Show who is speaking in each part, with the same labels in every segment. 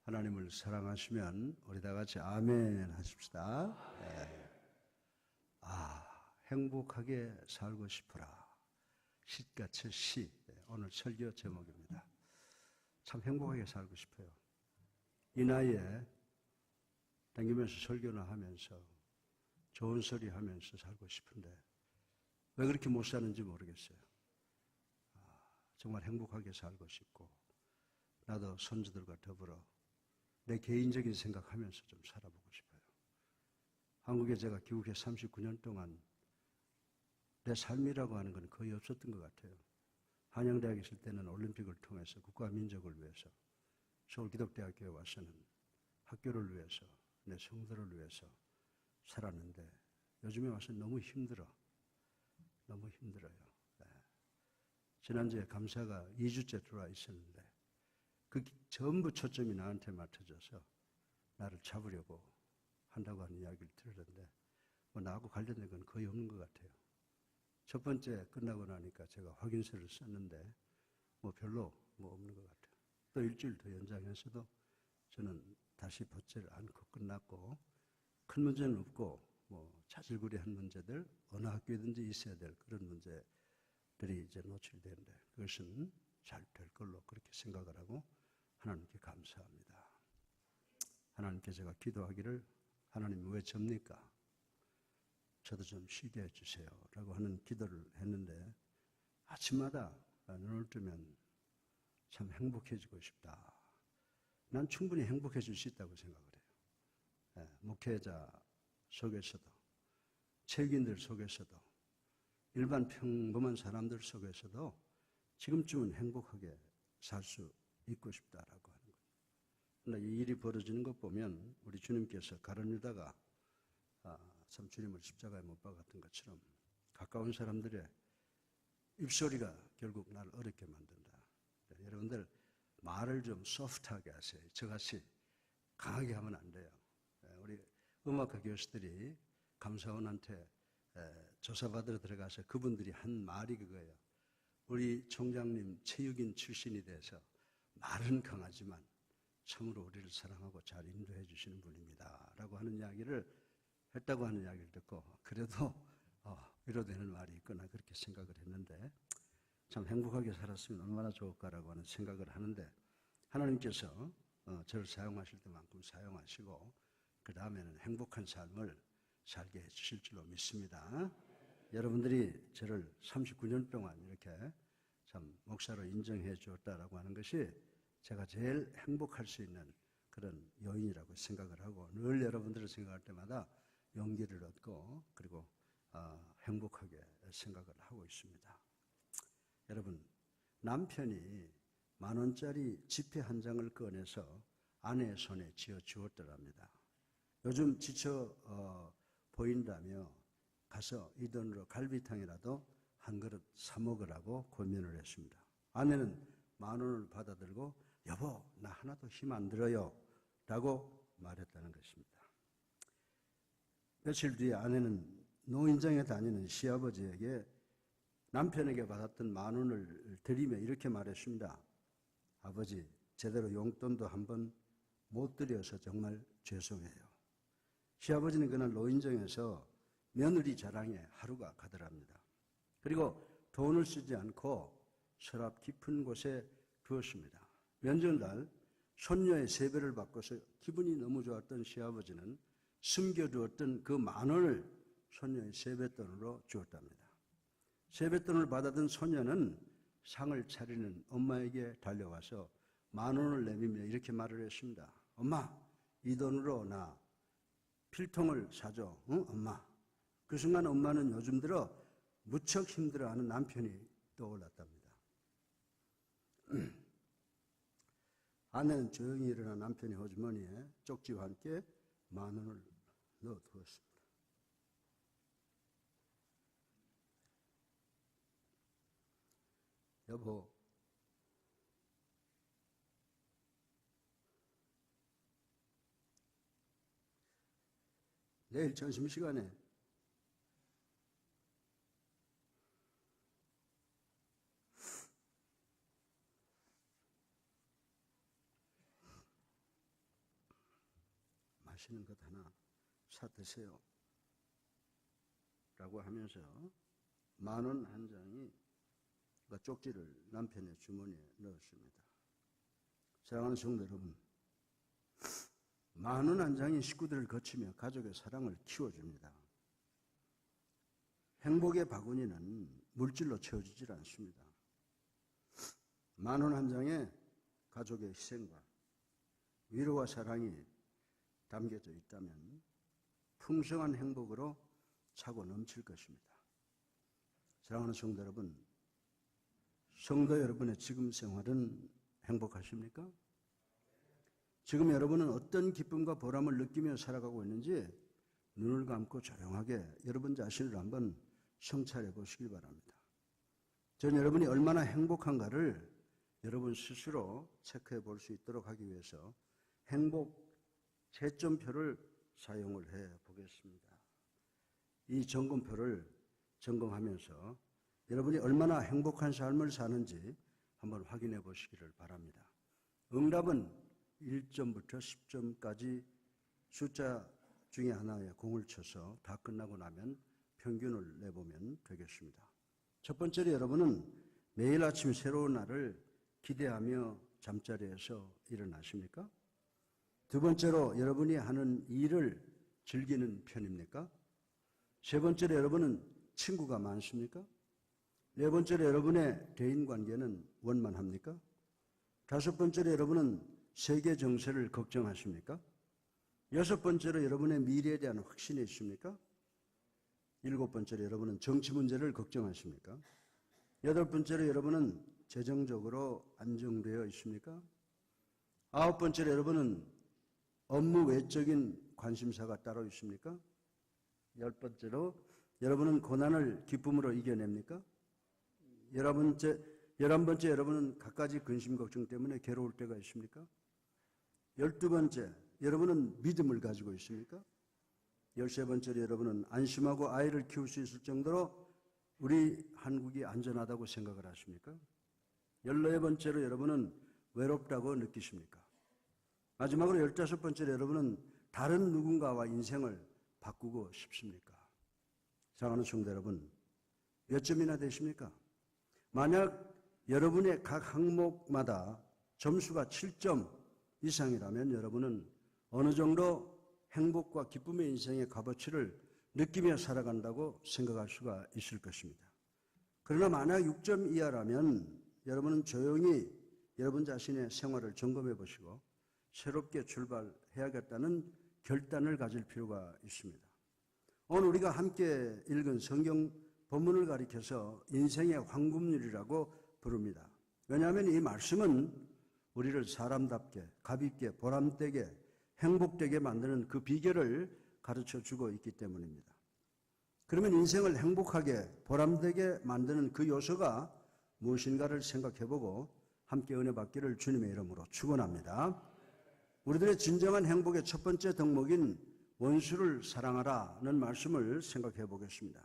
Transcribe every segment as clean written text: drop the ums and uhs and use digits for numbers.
Speaker 1: 하나님을 사랑하시면 우리 다 같이 아멘 하십시다. 네. 행복하게 살고 싶어라. 시같이 시. 오늘 설교 제목입니다. 참 행복하게 살고 싶어요. 이 나이에 다니면서 설교나 하면서 좋은 소리 하면서 살고 싶은데 왜 그렇게 못 사는지 모르겠어요. 정말 행복하게 살고 싶고 나도 손주들과 더불어 내 개인적인 생각하면서 좀 살아보고 싶어요. 한국에 제가 귀국해 39년 동안 내 삶이라고 하는 건 거의 없었던 것 같아요. 한양대학에 있을 때는 올림픽을 통해서 국가와 민족을 위해서, 서울기독대학교에 와서는 학교를 위해서, 내 성도를 위해서 살았는데 요즘에 와서 너무 힘들어. 너무 힘들어요. 네. 지난주에 감사가 2주째 들어와 있었는데 그 전부 초점이 나한테 맞춰져서 나를 잡으려고 한다고 하는 이야기를 들었는데 나하고 관련된 건 거의 없는 것 같아요. 첫 번째 끝나고 나니까 제가 확인서를 썼는데 별로 없는 것 같아요. 또 일주일 더 연장해서도 저는 다시 벗지를 않고 끝났고 큰 문제는 없고 자질구레한 문제들 어느 학교에든지 있어야 될 그런 문제들이 이제 노출되는데 그것은 잘 될 걸로 그렇게 생각을 하고 하나님께 감사합니다. 하나님께 제가 기도하기를 하나님 왜 접니까? 저도 좀 쉬게 해주세요 라고 하는 기도를 했는데 아침마다 눈을 뜨면 참 행복해지고 싶다. 난 충분히 행복해질 수 있다고 생각을 해요. 목회자 속에서도 책임들 속에서도 일반 평범한 사람들 속에서도 지금쯤은 행복하게 살 수 있고 싶다라고 하는 거예요. 그러나 이 일이 벌어지는 것 보면 우리 주님께서 가룟 유다가 참 주님을 십자가에 못 박았던 것처럼 가까운 사람들의 입소리가 결국 나를 어렵게 만든다. 여러분들 말을 좀 소프트하게 하세요. 저같이 강하게 하면 안 돼요. 우리 음악학 교수들이 감사원한테 조사받으러 들어가서 그분들이 한 말이 그거예요. 우리 총장님 체육인 출신이 돼서 말은 강하지만 참으로 우리를 사랑하고 잘 인도해 주시는 분입니다. 라고 하는 이야기를 했다고 하는 이야기를 듣고 그래도 위로되는 말이 있거나 그렇게 생각을 했는데 참 행복하게 살았으면 얼마나 좋을까라고 하는 생각을 하는데 하나님께서 저를 사용하실 때만큼 사용하시고 그 다음에는 행복한 삶을 살게 해주실 줄로 믿습니다. 여러분들이 저를 39년 동안 이렇게 참 목사로 인정해 주었다라고 하는 것이 제가 제일 행복할 수 있는 그런 요인이라고 생각을 하고 늘 여러분들을 생각할 때마다 용기를 얻고 그리고 행복하게 생각을 하고 있습니다. 여러분, 남편이 10,000원짜리 지폐 한 장을 꺼내서 아내의 손에 쥐어 주었더랍니다. 요즘 지쳐 보인다며 가서 이 돈으로 갈비탕이라도 한 그릇 사 먹으라고 고민을 했습니다. 아내는 10,000원을 받아들고 여보 나 하나도 힘 안 들어요 라고 말했다는 것입니다. 며칠 뒤에 아내는 노인정에 다니는 시아버지에게 남편에게 받았던 10,000원을 드리며 이렇게 말했습니다. 아버지 제대로 용돈도 한번 못 드려서 정말 죄송해요. 시아버지는 그날 노인정에서 며느리 자랑에 하루가 가더랍니다. 그리고 돈을 쓰지 않고 서랍 깊은 곳에 두었습니다. 명절날 손녀의 세배를 바꿔서 기분이 너무 좋았던 시아버지는 숨겨두었던 그 10,000원을 손녀의 세뱃돈으로 주었답니다. 세뱃돈을 받아든 손녀는 상을 차리는 엄마에게 달려와서 10,000원을 내밀며 이렇게 말을 했습니다. 엄마, 이 돈으로 나 필통을 사줘. 응? 엄마. 그 순간 엄마는 요즘 들어 무척 힘들어하는 남편이 떠올랐답니다. 아내는 조용히 일어난 남편의 호주머니에 쪽지와 함께 10,000원을 넣어두었습니다. 여보, 내일 점심시간에 맛있는 것 하나 사 드세요. 라고 하면서 10,000원 한 장이 쪽지를 남편의 주머니에 넣었습니다. 사랑하는 성도 여러분, 10,000원 한 장이 식구들을 거치며 가족의 사랑을 키워줍니다. 행복의 바구니는 물질로 채워지질 않습니다. 10,000원 한 장에 가족의 희생과 위로와 사랑이 담겨져 있다면 풍성한 행복으로 차고 넘칠 것입니다. 사랑하는 성도 여러분, 성도 여러분의 지금 생활은 행복하십니까? 지금 여러분은 어떤 기쁨과 보람을 느끼며 살아가고 있는지 눈을 감고 조용하게 여러분 자신을 한번 성찰해 보시길 바랍니다. 전 여러분이 얼마나 행복한가를 여러분 스스로 체크해 볼 수 있도록 하기 위해서 행복 채점표를 사용을 해 보겠습니다. 이 점검표를 점검하면서 여러분이 얼마나 행복한 삶을 사는지 한번 확인해 보시기를 바랍니다. 응답은 1점부터 10점까지 숫자 중에 하나에 공을 쳐서 다 끝나고 나면 평균을 내보면 되겠습니다. 첫 번째로 여러분은 매일 아침 새로운 날을 기대하며 잠자리에서 일어나십니까? 두 번째로 여러분이 하는 일을 즐기는 편입니까? 세 번째로 여러분은 친구가 많습니까? 네 번째로 여러분의 대인관계는 원만합니까? 다섯 번째로 여러분은 세계 정세를 걱정하십니까? 여섯 번째로 여러분의 미래에 대한 확신이 있습니까? 일곱 번째로 여러분은 정치 문제를 걱정하십니까? 여덟 번째로 여러분은 재정적으로 안정되어 있습니까? 아홉 번째로 여러분은 업무 외적인 관심사가 따로 있습니까? 열 번째로 여러분은 고난을 기쁨으로 이겨냅니까? 열한 번째 여러분은 갖가지 근심 걱정 때문에 괴로울 때가 있습니까? 12번째 여러분은 믿음을 가지고 있습니까? 13번째로 여러분은 안심하고 아이를 키울 수 있을 정도로 우리 한국이 안전하다고 생각을 하십니까? 14번째로 여러분은 외롭다고 느끼십니까? 마지막으로 15번째로 여러분은 다른 누군가와 인생을 바꾸고 싶습니까? 사랑하는 성도 여러분, 몇 점이나 되십니까? 만약 여러분의 각 항목마다 점수가 7점 이상이라면 여러분은 어느 정도 행복과 기쁨의 인생의 값어치를 느끼며 살아간다고 생각할 수가 있을 것입니다. 그러나 만약 6점 이하라면 여러분은 조용히 여러분 자신의 생활을 점검해 보시고 새롭게 출발해야겠다는 결단을 가질 필요가 있습니다. 오늘 우리가 함께 읽은 성경 본문을 가리켜서 인생의 황금률이라고 부릅니다. 왜냐하면 이 말씀은 우리를 사람답게, 값있게, 보람되게, 행복되게 만드는 그 비결을 가르쳐주고 있기 때문입니다. 그러면 인생을 행복하게, 보람되게 만드는 그 요소가 무엇인가를 생각해보고 함께 은혜 받기를 주님의 이름으로 축원합니다. 우리들의 진정한 행복의 첫 번째 덕목인 원수를 사랑하라는 말씀을 생각해 보겠습니다.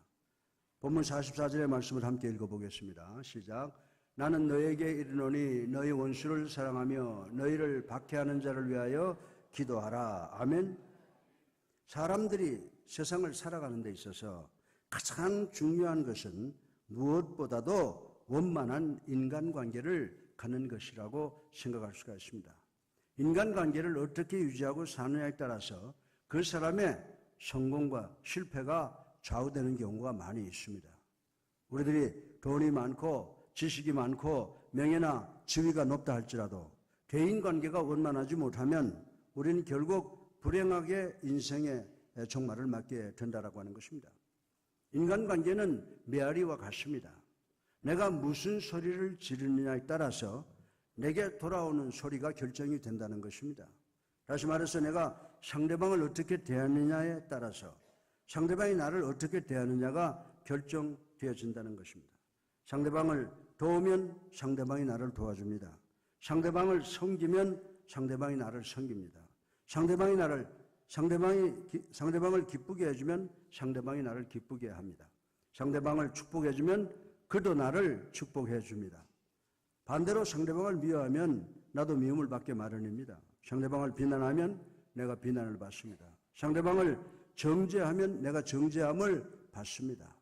Speaker 1: 본문 44절의 말씀을 함께 읽어보겠습니다. 시작. 나는 너에게 이르노니 너희 원수를 사랑하며 너희를 박해하는 자를 위하여 기도하라. 아멘. 사람들이 세상을 살아가는 데 있어서 가장 중요한 것은 무엇보다도 원만한 인간관계를 갖는 것이라고 생각할 수가 있습니다. 인간관계를 어떻게 유지하고 사느냐에 따라서 그 사람의 성공과 실패가 좌우되는 경우가 많이 있습니다. 우리들이 돈이 많고 지식이 많고 명예나 지위가 높다 할지라도 대인관계가 원만하지 못하면 우리는 결국 불행하게 인생의 종말을 맞게 된다라고 하는 것입니다. 인간관계는 메아리와 같습니다. 내가 무슨 소리를 지르느냐에 따라서 내게 돌아오는 소리가 결정이 된다는 것입니다. 다시 말해서 내가 상대방을 어떻게 대하느냐에 따라서 상대방이 나를 어떻게 대하느냐가 결정되어진다는 것입니다. 상대방을 도우면 상대방이 나를 도와줍니다. 상대방을 섬기면 상대방이 나를 섬깁니다. 상대방을 기쁘게 해주면 상대방이 나를 기쁘게 합니다. 상대방을 축복해 주면 그도 나를 축복해 줍니다. 반대로 상대방을 미워하면 나도 미움을 받게 마련입니다. 상대방을 비난하면 내가 비난을 받습니다. 상대방을 정죄하면 내가 정죄함을 받습니다.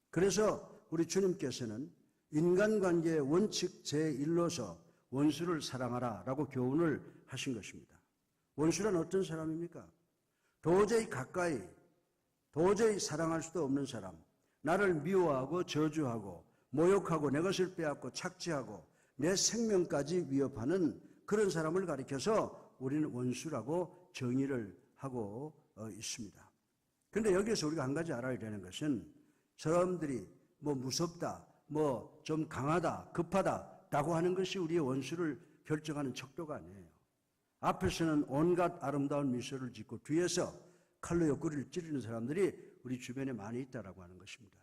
Speaker 1: 그래서 우리 주님께서는 인간관계의 원칙 제1로서 원수를 사랑하라 라고 교훈을 하신 것입니다. 원수란 어떤 사람입니까? 도저히 가까이, 도저히 사랑할 수도 없는 사람, 나를 미워하고 저주하고 모욕하고 내 것을 빼앗고 착취하고 내 생명까지 위협하는 그런 사람을 가리켜서 우리는 원수라고 정의를 하고 있습니다. 그런데 여기서 우리가 한 가지 알아야 되는 것은 사람들이 무섭다, 좀 강하다, 급하다라고 하는 것이 우리의 원수를 결정하는 척도가 아니에요. 앞에서는 온갖 아름다운 미소를 짓고 뒤에서 칼로 옆구리를 찌르는 사람들이 우리 주변에 많이 있다라고 하는 것입니다.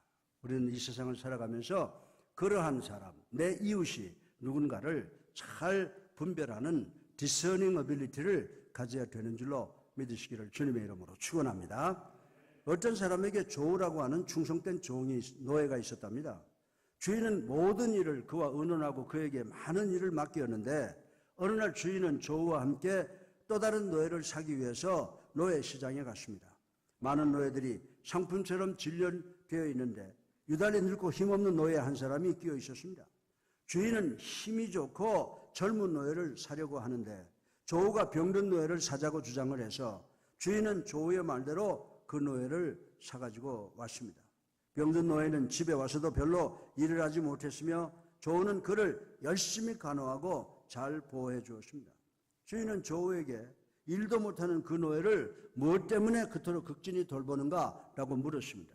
Speaker 1: 우리는 이 세상을 살아가면서 그러한 사람, 내 이웃이 누군가를 잘 분별하는 discerning ability를 가져야 되는 줄로 믿으시기를 주님의 이름으로 축원합니다. 어떤 사람에게 조우라고 하는 충성된 노예가 있었답니다. 주인은 모든 일을 그와 의논하고 그에게 많은 일을 맡겼는데 어느 날 주인은 조우와 함께 또 다른 노예를 사기 위해서 노예 시장에 갔습니다. 많은 노예들이 상품처럼 진열되어 있는데 유달리 늙고 힘없는 노예 한 사람이 끼어 있었습니다. 주인은 힘이 좋고 젊은 노예를 사려고 하는데 조우가 병든 노예를 사자고 주장을 해서 주인은 조우의 말대로 그 노예를 사가지고 왔습니다. 병든 노예는 집에 와서도 별로 일을 하지 못했으며 조우는 그를 열심히 간호하고 잘 보호해 주었습니다. 주인은 조우에게 일도 못하는 그 노예를 무엇 때문에 그토록 극진히 돌보는가? 라고 물었습니다.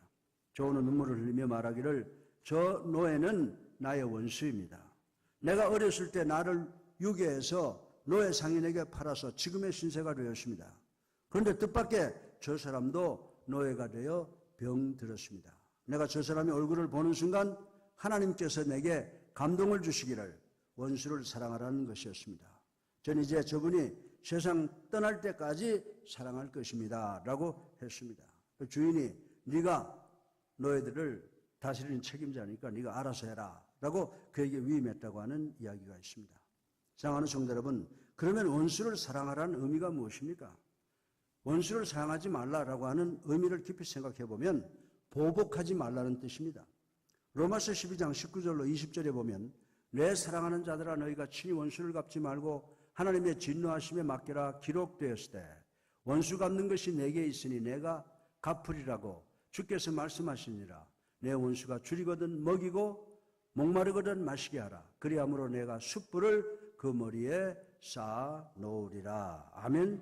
Speaker 1: 조우는 눈물을 흘리며 말하기를 저 노예는 나의 원수입니다. 내가 어렸을 때 나를 유괴해서 노예 상인에게 팔아서 지금의 신세가 되었습니다. 그런데 뜻밖의 저 사람도 노예가 되어 병들었습니다. 내가 저 사람의 얼굴을 보는 순간 하나님께서 내게 감동을 주시기를 원수를 사랑하라는 것이었습니다. 저는 이제 저분이 세상 떠날 때까지 사랑할 것입니다. 라고 했습니다. 주인이 네가 노예들을 다스리는 책임자니까 네가 알아서 해라. 라고 그에게 위임했다고 하는 이야기가 있습니다. 사랑하는 성도 여러분, 그러면 원수를 사랑하라는 의미가 무엇입니까? 원수를 사랑하지 말라라고 하는 의미를 깊이 생각해 보면 보복하지 말라는 뜻입니다. 로마서 12장 19절로 20절에 보면 내 사랑하는 자들아 너희가 친히 원수를 갚지 말고 하나님의 진노하심에 맡겨라 기록되었을 때 원수 갚는 것이 내게 있으니 내가 갚으리라고 주께서 말씀하시니라. 내 원수가 줄이거든 먹이고 목마르거든 마시게 하라. 그리함으로 내가 숯불을 그 머리에 쌓아 놓으리라. 아멘.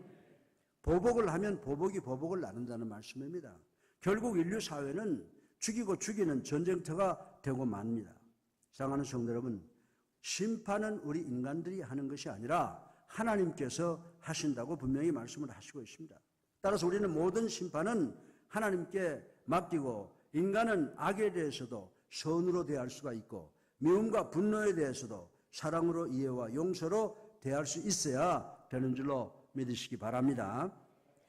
Speaker 1: 보복을 하면 보복이 보복을 나눈다는 말씀입니다. 결국 인류 사회는 죽이고 죽이는 전쟁터가 되고 맙니다. 사랑하는 성도 여러분, 심판은 우리 인간들이 하는 것이 아니라 하나님께서 하신다고 분명히 말씀을 하시고 있습니다. 따라서 우리는 모든 심판은 하나님께 맡기고 인간은 악에 대해서도 선으로 대할 수가 있고 미움과 분노에 대해서도 사랑으로 이해와 용서로 대할 수 있어야 되는 줄로 믿으시기 바랍니다.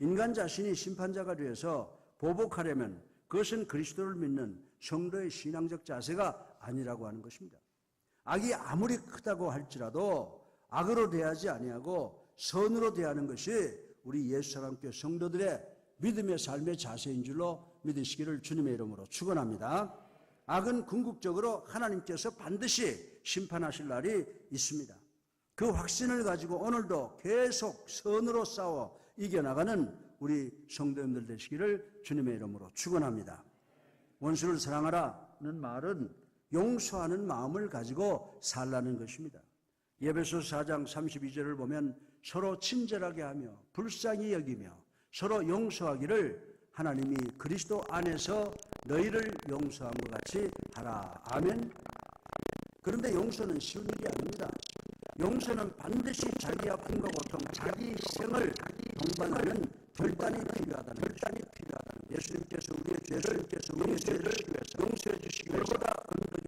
Speaker 1: 인간 자신이 심판자가 되어서 보복하려면 그것은 그리스도를 믿는 성도의 신앙적 자세가 아니라고 하는 것입니다. 악이 아무리 크다고 할지라도 악으로 대하지 아니하고 선으로 대하는 것이 우리 예수 사랑교회 성도들의 믿음의 삶의 자세인 줄로 믿으시기를 주님의 이름으로 축원합니다. 악은 궁극적으로 하나님께서 반드시 심판하실 날이 있습니다. 그 확신을 가지고 오늘도 계속 선으로 싸워 이겨나가는 우리 성도님들 되시기를 주님의 이름으로 축원합니다. 원수를 사랑하라는 말은 용서하는 마음을 가지고 살라는 것입니다. 에베소서 4장 32절을 보면 서로 친절하게 하며 불쌍히 여기며 서로 용서하기를 하나님이 그리스도 안에서 너희를 용서한 것 같이 하라. 아멘. 그런데 용서는 쉬운 일이 아닙니다. 용서는 반드시 자기 아픔과 고통, 자기 희생을 동반하는 결단이 필요하다는 예수님께서 우리의 죄를 용서해 주시기 위해서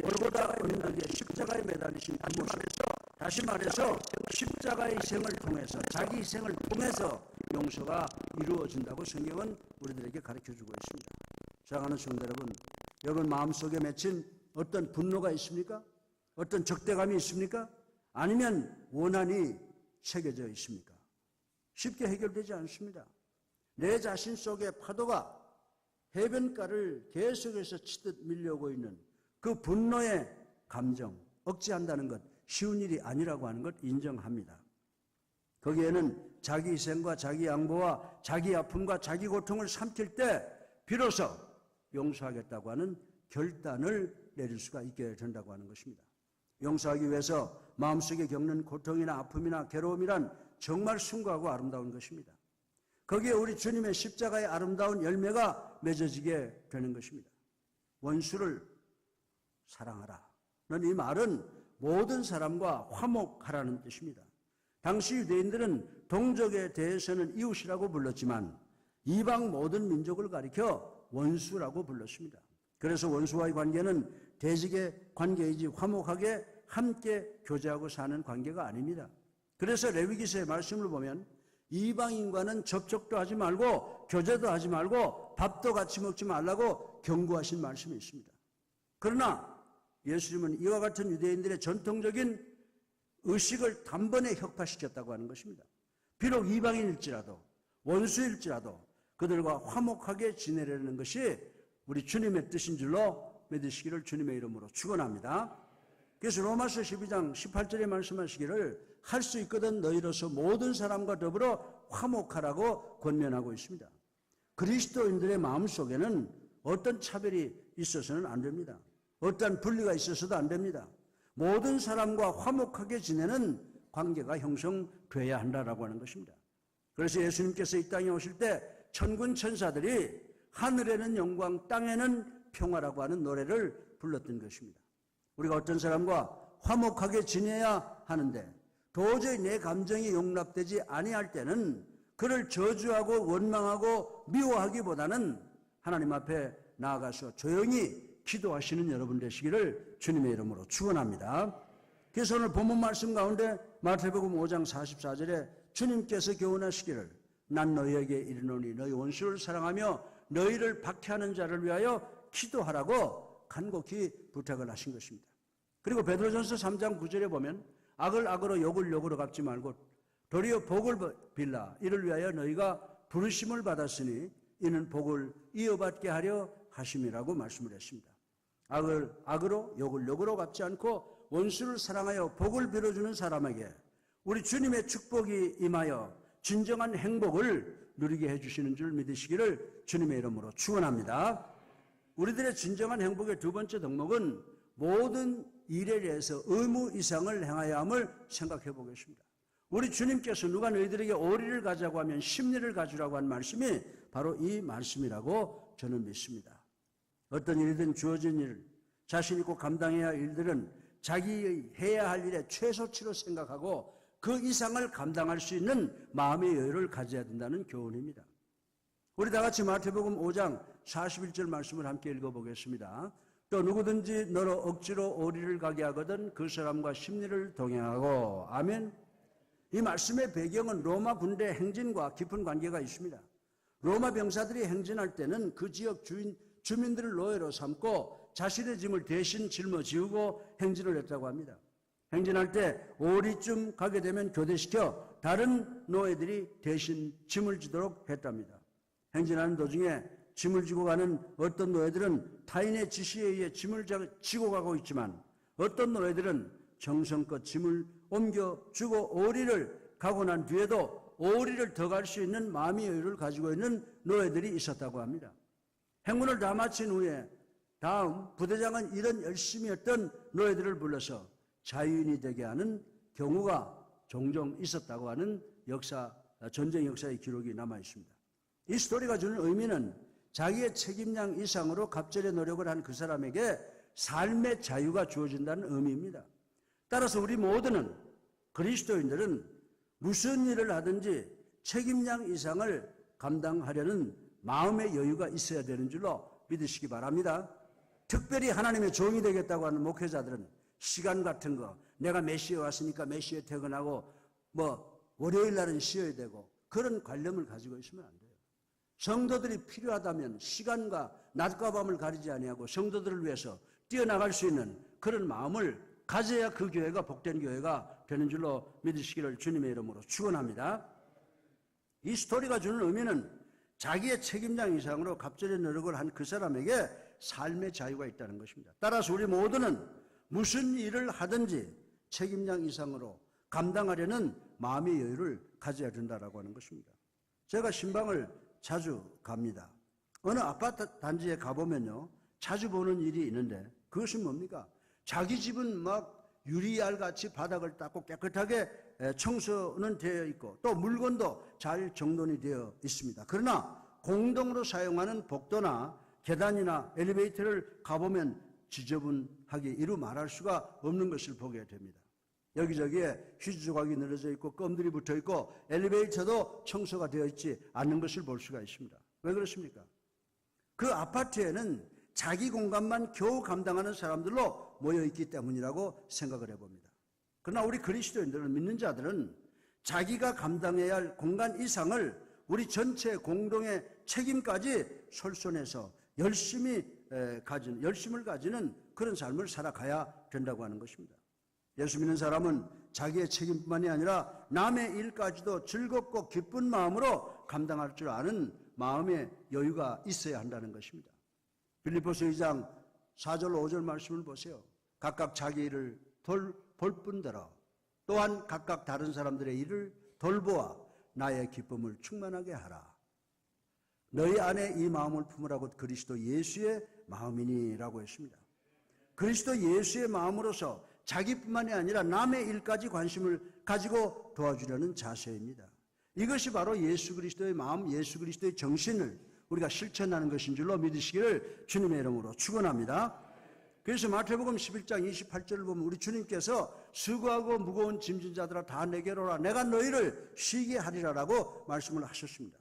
Speaker 1: 골고다 언덕에 십자가에 매달리신 그 모습, 다시 말해서 십자가의 희생을 통해서 자기 희생을 통해서 용서가 이루어진다고 성경은 우리들에게 가르쳐주고 있습니다. 사랑하는 성도 여러분, 여러분 마음속에 맺힌 어떤 분노가 있습니까? 어떤 적대감이 있습니까? 아니면 원한이 새겨져 있습니까? 쉽게 해결되지 않습니다. 내 자신 속의 파도가 해변가를 계속해서 치듯 밀려오고 있는 그 분노의 감정, 억제한다는 것 쉬운 일이 아니라고 하는 것 인정합니다. 거기에는 자기 희생과 자기 양보와 자기 아픔과 자기 고통을 삼킬 때 비로소 용서하겠다고 하는 결단을 내릴 수가 있게 된다고 하는 것입니다. 용서하기 위해서 마음속에 겪는 고통이나 아픔이나 괴로움이란 정말 숭고하고 아름다운 것입니다. 거기에 우리 주님의 십자가의 아름다운 열매가 맺어지게 되는 것입니다. 원수를 사랑하라. 이 말은 모든 사람과 화목하라는 뜻입니다. 당시 유대인들은 동족에 대해서는 이웃이라고 불렀지만 이방 모든 민족을 가리켜 원수라고 불렀습니다. 그래서 원수와의 관계는 대직의 관계이지 화목하게 함께 교제하고 사는 관계가 아닙니다. 그래서 레위기서의 말씀을 보면 이방인과는 접촉도 하지 말고 교제도 하지 말고 밥도 같이 먹지 말라고 경고하신 말씀이 있습니다. 그러나 예수님은 이와 같은 유대인들의 전통적인 의식을 단번에 혁파시켰다고 하는 것입니다. 비록 이방인일지라도 원수일지라도 그들과 화목하게 지내려는 것이 우리 주님의 뜻인 줄로 믿으시기를 주님의 이름으로 축원합니다. 그래서 로마서 12장 18절에 말씀하시기를 할 수 있거든 너희로서 모든 사람과 더불어 화목하라고 권면하고 있습니다. 그리스도인들의 마음속에는 어떤 차별이 있어서는 안 됩니다. 어떠한 분리가 있어서도 안 됩니다. 모든 사람과 화목하게 지내는 관계가 형성돼야 한다라고 하는 것입니다. 그래서 예수님께서 이 땅에 오실 때 천군 천사들이 하늘에는 영광 땅에는 평화라고 하는 노래를 불렀던 것입니다. 우리가 어떤 사람과 화목하게 지내야 하는데 도저히 내 감정이 용납되지 아니할 때는 그를 저주하고 원망하고 미워하기보다는 하나님 앞에 나아가서 조용히 기도하시는 여러분 되시기를 주님의 이름으로 축원합니다. 그래서 오늘 본문 말씀 가운데 마태복음 5장 44절에 주님께서 교훈하시기를 난 너희에게 이르노니 너희 원수를 사랑하며 너희를 박해하는 자를 위하여 기도하라고 간곡히 부탁을 하신 것입니다. 그리고 베드로전서 3장 9절에 보면 악을 악으로 욕을 욕으로 갚지 말고 도리어 복을 빌라 이를 위하여 너희가 부르심을 받았으니 이는 복을 이어받게 하려 하심이라고 말씀을 했습니다. 악을 악으로 욕을 욕으로 갚지 않고 원수를 사랑하여 복을 빌어주는 사람에게 우리 주님의 축복이 임하여 진정한 행복을 누리게 해주시는 줄 믿으시기를 주님의 이름으로 축원합니다. 우리들의 진정한 행복의 두 번째 덕목은 모든 일에 대해서 의무 이상을 행하여야 함을 생각해 보겠습니다. 우리 주님께서 누가 너희들에게 오리를 가자고 하면 십리를 가주라고 한 말씀이 바로 이 말씀이라고 저는 믿습니다. 어떤 일이든 주어진 일, 자신 있고 감당해야 할 일들은 자기 해야 할 일의 최소치로 생각하고 그 이상을 감당할 수 있는 마음의 여유를 가져야 된다는 교훈입니다. 우리 다 같이 마태복음 5장 41절 말씀을 함께 읽어보겠습니다. 또 누구든지 너로 억지로 오리를 가게 하거든 그 사람과 십리를 동행하고 아멘. 이 말씀의 배경은 로마 군대 행진과 깊은 관계가 있습니다. 로마 병사들이 행진할 때는 그 지역 주민들을 노예로 삼고 자신의 짐을 대신 짊어지우고 행진을 했다고 합니다. 행진할 때 오리쯤 가게 되면 교대시켜 다른 노예들이 대신 짐을 지도록 했답니다. 행진하는 도중에 짐을 지고 가는 어떤 노예들은 타인의 지시에 의해 짐을 지고 가고 있지만 어떤 노예들은 정성껏 짐을 옮겨주고 오리를 가고 난 뒤에도 오리를 더 갈 수 있는 마음의 여유를 가지고 있는 노예들이 있었다고 합니다. 행군을 다 마친 후에 다음 부대장은 이런 열심히 했던 노예들을 불러서 자유인이 되게 하는 경우가 종종 있었다고 하는 전쟁 역사의 기록이 남아 있습니다. 이 스토리가 주는 의미는 자기의 책임량 이상으로 갑절의 노력을 한 그 사람에게 삶의 자유가 주어진다는 의미입니다. 따라서 우리 모두는 그리스도인들은 무슨 일을 하든지 책임량 이상을 감당하려는 마음의 여유가 있어야 되는 줄로 믿으시기 바랍니다. 특별히 하나님의 종이 되겠다고 하는 목회자들은 시간 같은 거 내가 몇 시에 왔으니까 몇 시에 퇴근하고 월요일 날은 쉬어야 되고 그런 관념을 가지고 있으면 안 돼요. 성도들이 필요하다면 시간과 낮과 밤을 가리지 아니하고 성도들을 위해서 뛰어나갈 수 있는 그런 마음을 가져야 그 교회가 복된 교회가 되는 줄로 믿으시기를 주님의 이름으로 축원합니다. 이 스토리가 주는 의미는 자기의 책임량 이상으로 갑절의 노력을 한 그 사람에게 삶의 자유가 있다는 것입니다. 따라서 우리 모두는 무슨 일을 하든지 책임량 이상으로 감당하려는 마음의 여유를 가져야 된다라고 하는 것입니다. 제가 신방을 자주 갑니다. 어느 아파트 단지에 가보면요, 자주 보는 일이 있는데 그것은 뭡니까? 자기 집은 막 유리알같이 바닥을 닦고 깨끗하게 청소는 되어 있고 또 물건도 잘 정돈이 되어 있습니다. 그러나 공동으로 사용하는 복도나 계단이나 엘리베이터를 가보면 지저분하게 이루 말할 수가 없는 것을 보게 됩니다. 여기저기에 휴지 조각이 늘어져 있고 껌들이 붙어 있고 엘리베이터도 청소가 되어 있지 않는 것을 볼 수가 있습니다. 왜 그렇습니까? 그 아파트에는 자기 공간만 겨우 감당하는 사람들로 모여 있기 때문이라고 생각을 해봅니다. 그러나 우리 그리스도인들은, 믿는 자들은 자기가 감당해야 할 공간 이상을 우리 전체 공동의 책임까지 솔선해서 열심을 가지는 그런 삶을 살아가야 된다고 하는 것입니다. 예수 믿는 사람은 자기의 책임뿐만이 아니라 남의 일까지도 즐겁고 기쁜 마음으로 감당할 줄 아는 마음의 여유가 있어야 한다는 것입니다. 빌립보서 2장 4절 5절 말씀을 보세요. 각각 자기 일을 볼 뿐더러 또한 각각 다른 사람들의 일을 돌보아 나의 기쁨을 충만하게 하라. 너희 안에 이 마음을 품으라고 그리스도 예수의 마음이니라고 했습니다. 그리스도 예수의 마음으로서 자기뿐만이 아니라 남의 일까지 관심을 가지고 도와주려는 자세입니다. 이것이 바로 예수 그리스도의 마음, 예수 그리스도의 정신을 우리가 실천하는 것인 줄로 믿으시기를 주님의 이름으로 축원합니다. 그래서 마태복음 11장 28절을 보면 우리 주님께서 수고하고 무거운 짐진 자들아 다 내게로 오라. 내가 너희를 쉬게 하리라라고 말씀을 하셨습니다.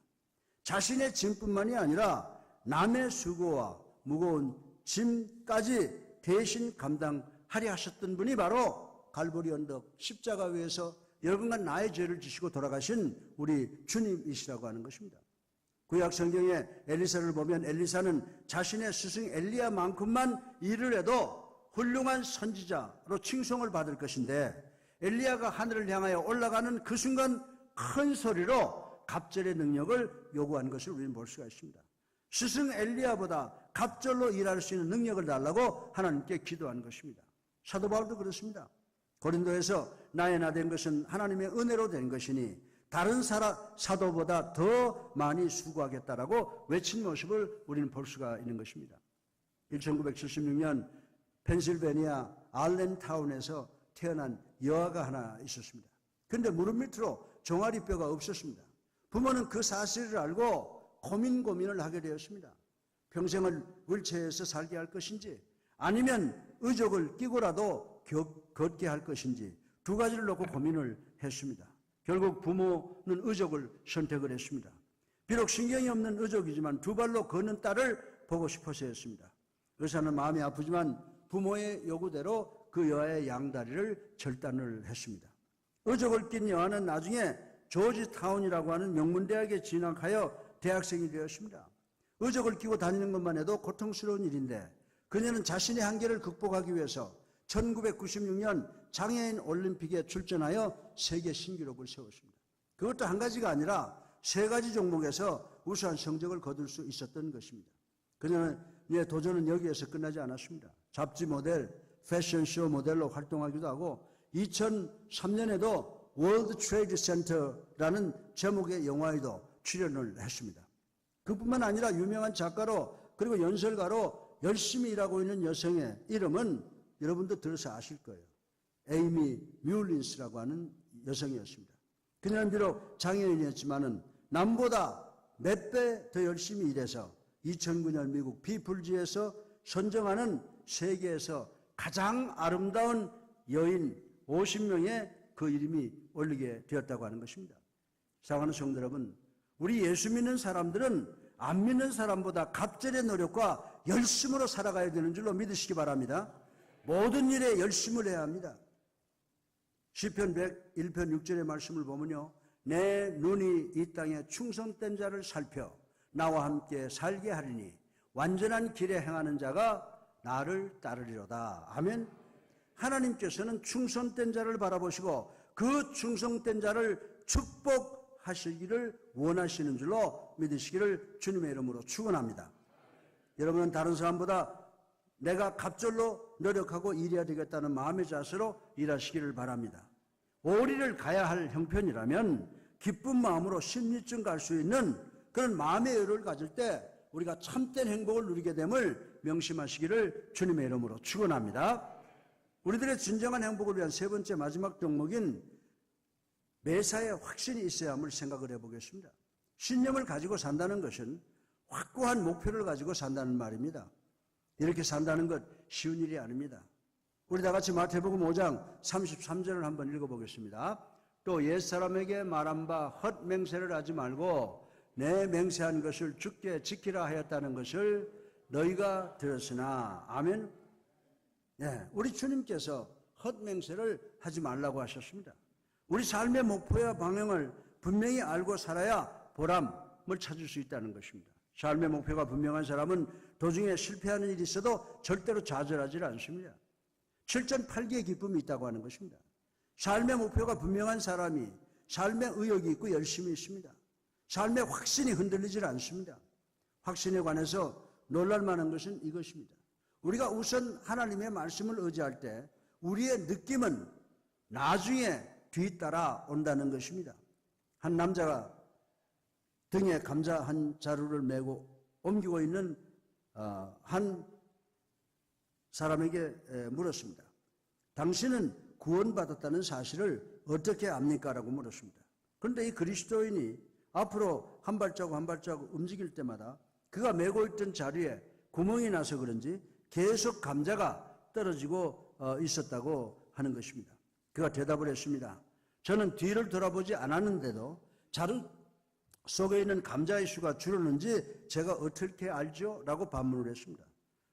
Speaker 1: 자신의 짐뿐만이 아니라 남의 수고와 무거운 짐까지 대신 감당하려 하셨던 분이 바로 갈보리 언덕 십자가 위에서 여러분과 나의 죄를 지시고 돌아가신 우리 주님이시라고 하는 것입니다. 구약 성경에 엘리사를 보면 엘리사는 자신의 스승 엘리야만큼만 일을 해도 훌륭한 선지자로 칭송을 받을 것인데 엘리야가 하늘을 향하여 올라가는 그 순간 큰 소리로 갑절의 능력을 요구한 것을 우리는 볼 수가 있습니다. 스승 엘리야보다 갑절로 일할 수 있는 능력을 달라고 하나님께 기도한 것입니다. 사도 바울도 그렇습니다. 고린도에서 나의 나 된 것은 하나님의 은혜로 된 것이니 다른 사도보다 더 많이 수고하겠다라고 외친 모습을 우리는 볼 수가 있는 것입니다. 1976년 펜실베니아 알렌타운에서 태어난 여아가 하나 있었습니다. 그런데 무릎 밑으로 종아리뼈가 없었습니다. 부모는 그 사실을 알고 고민을 하게 되었습니다. 평생을 윌체어에서 살게 할 것인지 아니면 의족을 끼고라도 걷게 할 것인지 두 가지를 놓고 고민을 했습니다. 결국 부모는 의족을 선택을 했습니다. 비록 신경이 없는 의족이지만 두 발로 걷는 딸을 보고 싶어서였습니다. 의사는 마음이 아프지만 부모의 요구대로 그 여아의 양다리를 절단을 했습니다. 의족을 낀 여아는 나중에 조지타운이라고 하는 명문대학에 진학하여 대학생이 되었습니다. 의족을 끼고 다니는 것만 해도 고통스러운 일인데 그녀는 자신의 한계를 극복하기 위해서 1996년 장애인 올림픽에 출전하여 세계 신기록을 세웠습니다. 그것도 한 가지가 아니라 세 가지 종목에서 우수한 성적을 거둘 수 있었던 것입니다. 그녀의 도전은 여기에서 끝나지 않았습니다. 잡지 모델, 패션쇼 모델로 활동하기도 하고 2003년에도 월드 트레이드 센터라는 제목의 영화에도 출연을 했습니다. 그뿐만 아니라 유명한 작가로 그리고 연설가로 열심히 일하고 있는 여성의 이름은 여러분도 들어서 아실 거예요. 에이미 뮬린스라고 하는 여성이었습니다. 그녀는 비록 장애인이었지만은 남보다 몇 배 더 열심히 일해서 2009년 미국 피플지에서 선정하는 세계에서 가장 아름다운 여인 50명에 그 이름이 올리게 되었다고 하는 것입니다. 사랑하는 성도 여러분, 우리 예수 믿는 사람들은 안 믿는 사람보다 갑절의 노력과 열심으로 살아가야 되는 줄로 믿으시기 바랍니다. 모든 일에 열심을 해야 합니다. 시편 101편 6절의 말씀을 보면요, 내 눈이 이 땅에 충성된 자를 살펴 나와 함께 살게 하리니 완전한 길에 행하는 자가 나를 따르리로다. 아멘. 하나님께서는 충성된 자를 바라보시고 그 충성된 자를 축복하시기를 원하시는 줄로 믿으시기를 주님의 이름으로 축원합니다. 여러분은 다른 사람보다 내가 갑절로 노력하고 일해야 되겠다는 마음의 자세로 일하시기를 바랍니다. 오리를 가야 할 형편이라면 기쁜 마음으로 심리증 갈 수 있는 그런 마음의 여유를 가질 때 우리가 참된 행복을 누리게 됨을 명심하시기를 주님의 이름으로 축원합니다. 우리들의 진정한 행복을 위한 세 번째 마지막 덕목인 매사에 확신이 있어야 함을 생각을 해보겠습니다. 신념을 가지고 산다는 것은 확고한 목표를 가지고 산다는 말입니다. 이렇게 산다는 것 쉬운 일이 아닙니다. 우리 다 같이 마태복음 5장 33절을 한번 읽어보겠습니다. 또 옛사람에게 말한 바 헛맹세를 하지 말고 내 맹세한 것을 주께 지키라 하였다는 것을 너희가 들었으나. 아멘. 네, 우리 주님께서 헛맹세를 하지 말라고 하셨습니다. 우리 삶의 목표와 방향을 분명히 알고 살아야 보람을 찾을 수 있다는 것입니다. 삶의 목표가 분명한 사람은 도중에 실패하는 일이 있어도 절대로 좌절하지 않습니다. 7,8기의 기쁨이 있다고 하는 것입니다. 삶의 목표가 분명한 사람이 삶의 의욕이 있고 열심히 있습니다. 삶의 확신이 흔들리질 않습니다. 확신에 관해서 놀랄 만한 것은 이것입니다. 우리가 우선 하나님의 말씀을 의지할 때 우리의 느낌은 나중에 뒤따라 온다는 것입니다. 한 남자가 등에 감자 한 자루를 메고 옮기고 있는 한 사람에게 물었습니다. 당신은 구원받았다는 사실을 어떻게 압니까? 라고 물었습니다. 그런데 이 그리스도인이 앞으로 한 발자국 한 발자국 움직일 때마다 그가 메고 있던 자루에 구멍이 나서 그런지 계속 감자가 떨어지고 있었다고 하는 것입니다. 그가 대답을 했습니다. 저는 뒤를 돌아보지 않았는데도 자루 속에 있는 감자의 수가 줄었는지 제가 어떻게 알죠? 라고 반문을 했습니다.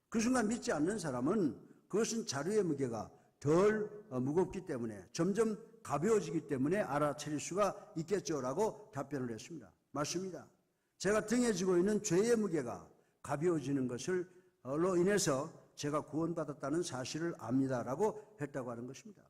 Speaker 1: 그 순간 믿지 않는 사람은 그것은 자루의 무게가 덜 무겁기 때문에 점점 가벼워지기 때문에 알아차릴 수가 있겠죠 라고 답변을 했습니다. 맞습니다. 제가 등에 지고 있는 죄의 무게가 가벼워지는 것을로 인해서 제가 구원받았다는 사실을 압니다라고 했다고 하는 것입니다.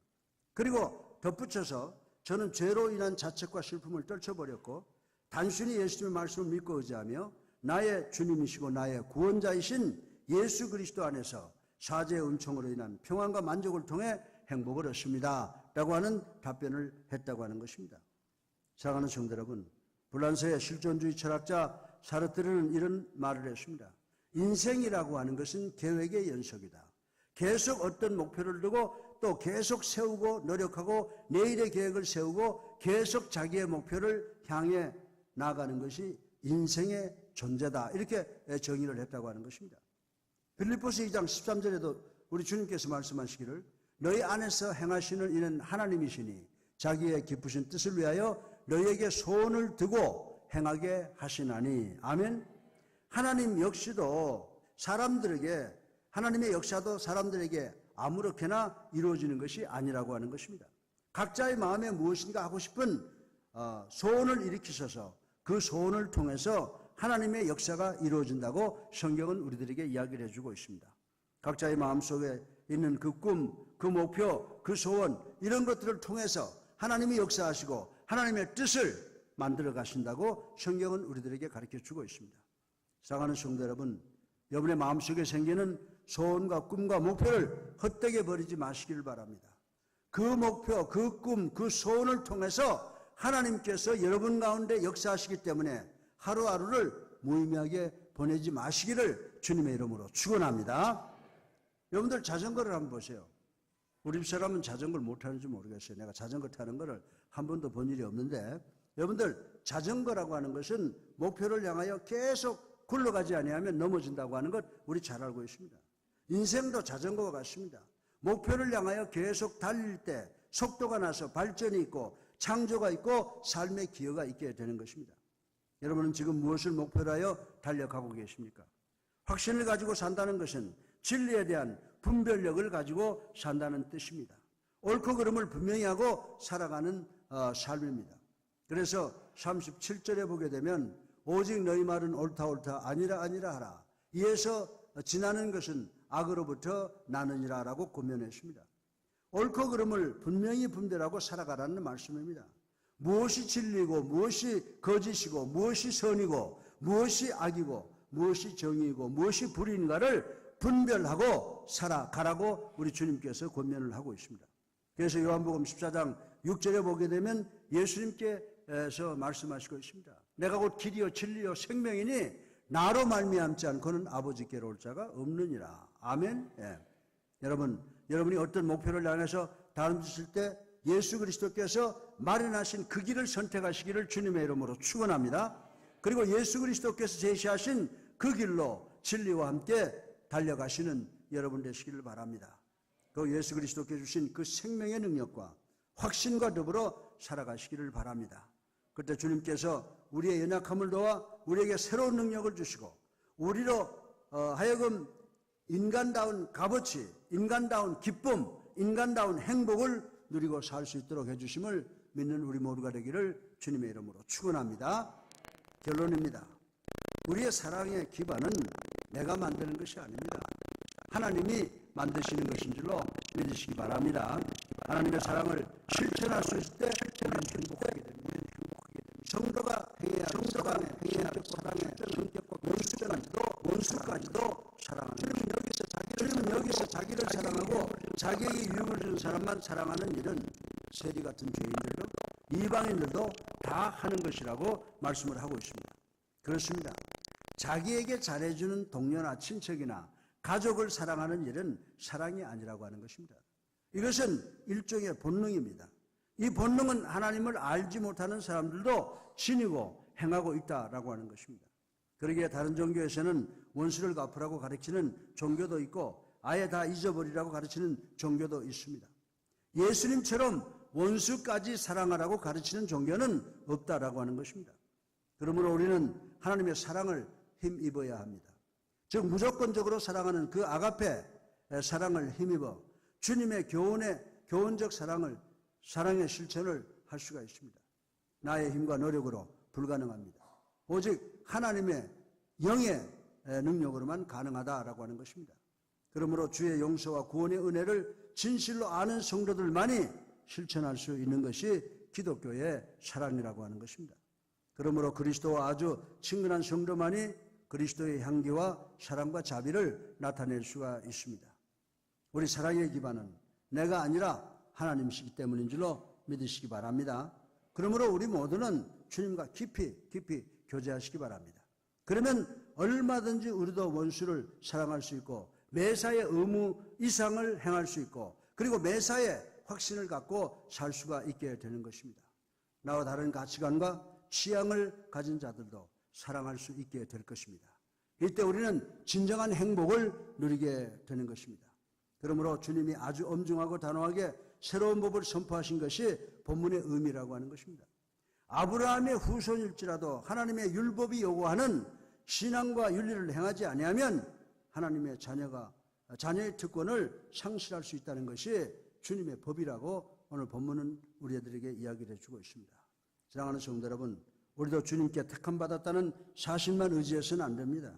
Speaker 1: 그리고 덧붙여서 저는 죄로 인한 자책과 슬픔을 떨쳐버렸고 단순히 예수님의 말씀을 믿고 의지하며 나의 주님이시고 나의 구원자이신 예수 그리스도 안에서 사죄의 은총으로 인한 평안과 만족을 통해 행복을 얻습니다 라고 하는 답변을 했다고 하는 것입니다. 사랑하는 성도 여러분, 불란서의 실존주의 철학자 사르트르는 이런 말을 했습니다. 인생이라고 하는 것은 계획의 연속이다. 계속 어떤 목표를 두고 또 계속 세우고 노력하고 내일의 계획을 세우고 계속 자기의 목표를 향해 나아가는 것이 인생의 존재다. 이렇게 정의를 했다고 하는 것입니다. 빌립보서 2장 13절에도 우리 주님께서 말씀하시기를 너희 안에서 행하시는 이는 하나님이시니 자기의 기쁘신 뜻을 위하여 너희에게 소원을 두고 행하게 하시나니. 아멘. 하나님 역시도 사람들에게 하나님의 역사도 사람들에게 아무렇게나 이루어지는 것이 아니라고 하는 것입니다. 각자의 마음에 무엇인가 하고 싶은 소원을 일으키셔서 그 소원을 통해서 하나님의 역사가 이루어진다고 성경은 우리들에게 이야기를 해주고 있습니다. 각자의 마음속에 있는 그 꿈, 그 목표, 그 소원 이런 것들을 통해서 하나님이 역사하시고 하나님의 뜻을 만들어 가신다고 성경은 우리들에게 가르쳐주고 있습니다. 사랑하는 성도 여러분, 여러분의 마음속에 생기는 소원과 꿈과 목표를 헛되게 버리지 마시길 바랍니다. 그 목표, 그 꿈, 그 소원을 통해서 하나님께서 여러분 가운데 역사하시기 때문에 하루하루를 무의미하게 보내지 마시기를 주님의 이름으로 축원합니다. 여러분들 자전거를 한번 보세요. 우리 집 사람은 자전거를 못하는지 모르겠어요. 내가 자전거 타는 거를 한 번도 본 일이 없는데 여러분들 자전거라고 하는 것은 목표를 향하여 계속 굴러가지 아니하면 넘어진다고 하는 것 우리 잘 알고 있습니다. 인생도 자전거와 같습니다. 목표를 향하여 계속 달릴 때 속도가 나서 발전이 있고 창조가 있고 삶의 기여가 있게 되는 것입니다. 여러분은 지금 무엇을 목표로 하여 달려가고 계십니까? 확신을 가지고 산다는 것은 진리에 대한 분별력을 가지고 산다는 뜻입니다. 옳고 그름을 분명히 하고 살아가는 삶입니다. 그래서 37절에 보게 되면 오직 너희 말은 옳다 아니라 하라. 이에서 지나는 것은 악으로부터 나느니라 라고 권면했습니다. 옳고 그름을 분명히 분별하고 살아가라는 말씀입니다. 무엇이 진리고 무엇이 거짓이고 무엇이 선이고 무엇이 악이고 무엇이 정의이고 무엇이 불의인가를 분별하고 살아가라고 우리 주님께서 권면을 하고 있습니다. 그래서 요한복음 14장 6절에 보게 되면 예수님께서 말씀하시고 있습니다. 내가 곧 길이요 진리요 생명이니 나로 말미암지 않고는 아버지께로 올 자가 없느니라. 아멘. 예. 여러분이 어떤 목표를 향해서 다름짓을 때 예수 그리스도께서 마련하신 그 길을 선택하시기를 주님의 이름으로 축원합니다. 그리고 예수 그리스도께서 제시하신 그 길로 진리와 함께 달려가시는 여러분 되시기를 바랍니다. 그 예수 그리스도께서 주신 그 생명의 능력과 확신과 더불어 살아가시기를 바랍니다. 그때 주님께서 우리의 연약함을 도와 우리에게 새로운 능력을 주시고 우리로 하여금 인간다운 값어치, 인간다운 기쁨, 인간다운 행복을 누리고 살 수 있도록 해주심을 믿는 우리 모두가 되기를 주님의 이름으로 축원합니다. 결론입니다. 우리의 사랑의 기반은 내가 만드는 것이 아닙니다. 하나님이 만드시는 것인 줄로 믿으시기 바랍니다. 하나님의 사랑을 실천할 수 있을 때 우리는 행복하게 됩니다. 성도가 행해야 할 사랑의 성격과 원수까지도 사랑하는 주님은 여기서 자기를 사랑하고 자기에게 유익을 주는 사람만 사랑하는 일은 세리 같은 죄인들도 이방인들도 다 하는 것이라고 말씀을 하고 있습니다. 그렇습니다. 자기에게 잘해주는 동료나 친척이나 가족을 사랑하는 일은 사랑이 아니라고 하는 것입니다. 이것은 일종의 본능입니다. 이 본능은 하나님을 알지 못하는 사람들도 지니고 행하고 있다라고 하는 것입니다. 그러기에 다른 종교에서는 원수를 갚으라고 가르치는 종교도 있고 아예 다 잊어버리라고 가르치는 종교도 있습니다. 예수님처럼 원수까지 사랑하라고 가르치는 종교는 없다라고 하는 것입니다. 그러므로 우리는 하나님의 사랑을 힘입어야 합니다. 즉 무조건적으로 사랑하는 그 아가페 사랑을 힘입어 주님의 교훈적 사랑의 실천을 할 수가 있습니다. 나의 힘과 노력으로 불가능합니다. 오직 하나님의 영의 능력으로만 가능하다라고 하는 것입니다. 그러므로 주의 용서와 구원의 은혜를 진실로 아는 성도들만이 실천할 수 있는 것이 기독교의 사랑이라고 하는 것입니다. 그러므로 그리스도와 아주 친근한 성도만이 그리스도의 향기와 사랑과 자비를 나타낼 수가 있습니다. 우리 사랑의 기반은 내가 아니라 하나님이시기 때문인 줄로 믿으시기 바랍니다. 그러므로 우리 모두는 주님과 깊이 교제하시기 바랍니다. 그러면 얼마든지 우리도 원수를 사랑할 수 있고 매사의 의무 이상을 행할 수 있고 그리고 매사에 확신을 갖고 살 수가 있게 되는 것입니다. 나와 다른 가치관과 취향을 가진 자들도 사랑할 수 있게 될 것입니다. 이때 우리는 진정한 행복을 누리게 되는 것입니다. 그러므로 주님이 아주 엄중하고 단호하게 새로운 법을 선포하신 것이 본문의 의미라고 하는 것입니다. 아브라함의 후손일지라도 하나님의 율법이 요구하는 신앙과 윤리를 행하지 아니하면 하나님의 자녀의 특권을 상실할 수 있다는 것이 주님의 법이라고 오늘 본문은 우리들에게 이야기를 해주고 있습니다. 사랑하는 성도 여러분, 우리도 주님께 택함받았다는 사실만 의지해서는 안 됩니다.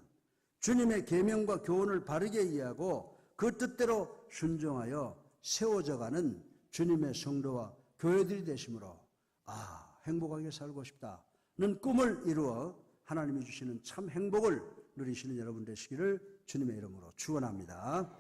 Speaker 1: 주님의 계명과 교훈을 바르게 이해하고 그 뜻대로 순종하여 세워져가는 주님의 성도와 교회들이 되심으로 행복하게 살고 싶다는 꿈을 이루어 하나님이 주시는 참 행복을 누리시는 여러분 되시기를 주님의 이름으로 축원합니다.